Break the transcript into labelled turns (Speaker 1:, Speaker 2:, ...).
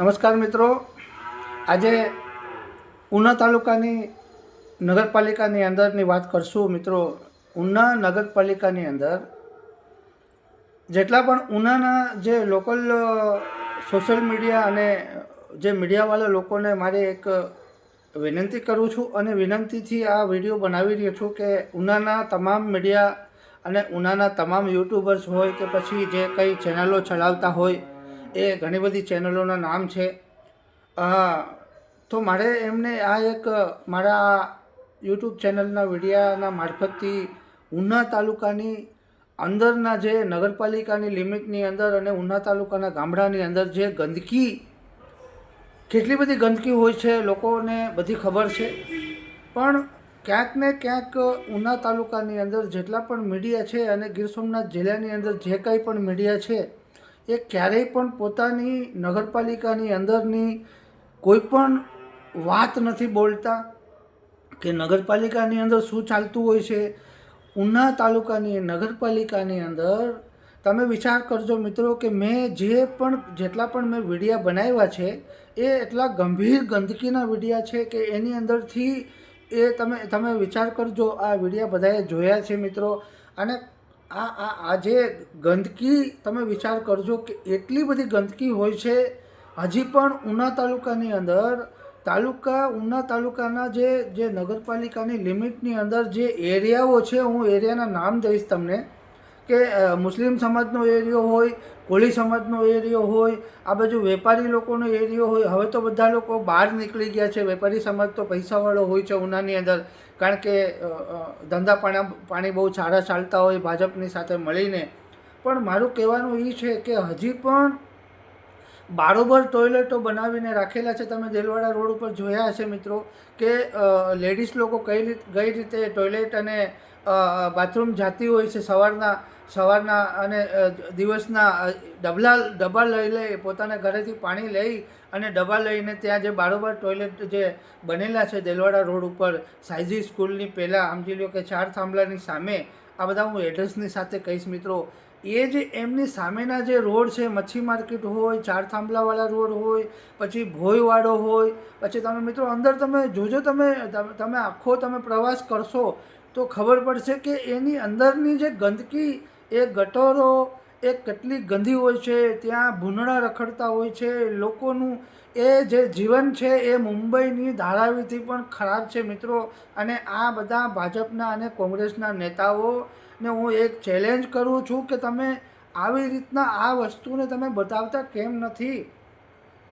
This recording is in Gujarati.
Speaker 1: નમસ્કાર મિત્રો, આજે ઉના તાલુકાની નગરપાલિકાની અંદરની વાત કરશું. મિત્રો, ઉના નગરપાલિકાની અંદર જેટલા પણ ઉનાના જે લોકલ સોશિયલ મીડિયા અને જે મીડિયાવાળા લોકોને મારે એક વિનંતી કરું છું અને વિનંતીથી આ વિડીયો બનાવી રહ્યો છું કે ઉનાના તમામ મીડિયા અને ઉનાના તમામ યુટ્યુબર્સ હોય કે પછી જે કંઈ ચેનલો ચલાવતા હોય, એ ઘણી બધી ચેનલોના નામ છે. તો મારે એમને આ એક મારા યુટ્યુબ ચેનલના વિડીયાના મારફતથી ઉના તાલુકાની અંદરના જે નગરપાલિકાની લિમિટની અંદર અને ઉના તાલુકાના ગામડાની અંદર જે ગંદકી, કેટલી બધી ગંદકી હોય છે લોકોને બધી ખબર છે, પણ ક્યાંક ને ક્યાંક ઉના તાલુકાની અંદર જેટલા પણ મીડિયા છે અને ગીર સોમનાથ જિલ્લાની અંદર જે કંઈ પણ મીડિયા છે એ ક્યારેય પણ પોતાની નગરપાલિકાની અંદરની કોઈ પણ વાત નથી બોલતા કે નગરપાલિકાની અંદર શું ચાલતું હોય છે. ઉના તાલુકાની નગરપાલિકાની અંદર તમે વિચાર કરજો મિત્રો કે મેં જેટલા પણ મેં વિડીયા બનાવ્યા છે એ એટલા ગંભીર ગંદકીના વિડીયા છે કે એની અંદરથી તમે વિચાર કરજો. આ વિડીયા બધાએ જોયા છે મિત્રો, અને આ જે ગંદકી તમે વિચાર કરજો કે એટલી બધી ગંદકી હોય છે. હજી પણ ઉના તાલુકાની અંદર ઉના તાલુકાના જે નગરપાલિકાની લિમિટની અંદર જે એરિયાઓ છે, હું એરિયાના નામ દઈશ તમને કે મુસ્લિમ સમાજનો એરિયો હોય, કોળી સમાજનો એરિયો હોય, આ બાજુ વેપારી લોકોનો એરિયો હોય. હવે તો બધા લોકો બહાર નીકળી ગયા છે. વેપારી સમાજ તો પૈસાવાળો હોય છે ઉનાની અંદર, કારણ કે ધંધા પાણી બહુ સારા ચાલતા હોય ભાજપની સાથે મળીને. પણ મારું કહેવાનું એ છે કે હજી પણ બારોબર ટોયલેટો બનાવીને રાખેલા છે. તમે દેલવાડા રોડ ઉપર જોયા હશે મિત્રો કે લેડીઝ લોકો કઈ રીતે ટોયલેટ અને બાથરૂમ જાતી હોય છે. સવારના અને દિવસના ડબ્બા લઈ પોતાના ઘરેથી પાણી લઈ અને ડબ્બા લઈને ત્યાં જે બારોબર ટોયલેટ જે બનેલા છે દેલવાડા રોડ ઉપર, સાયજી સ્કૂલની પહેલાં સમજી લો કે 4 થાંભલાની સામે, આ બધા હું એડ્રેસની સાથે કહીશ મિત્રો. એ જે એમની સામેના જે રોડ છે, મચ્છી માર્કેટ હોય, 4 થાંભલાવાળા રોડ હોય, પછી ભોયવાડો હોય, પછી તમે મિત્રો અંદર તમે જોજો, તમે આખો પ્રવાસ કરશો તો ખબર પડશે કે એની અંદરની જે ગંદકી, એ ગટરો એ કેટલી ગંદી હોય છે. ત્યાં ભૂંડણા રખડતા હોય છે. લોકોનું એ જે જીવન છે એ મુંબઈની ધારાવીથી પણ ખરાબ છે મિત્રો. અને આ બધા ભાજપના અને કોંગ્રેસના નેતાઓને હું એક ચેલેન્જ કરું છું કે તમે આવી રીતના આ વસ્તુને તમે બતાવતા કેમ નથી?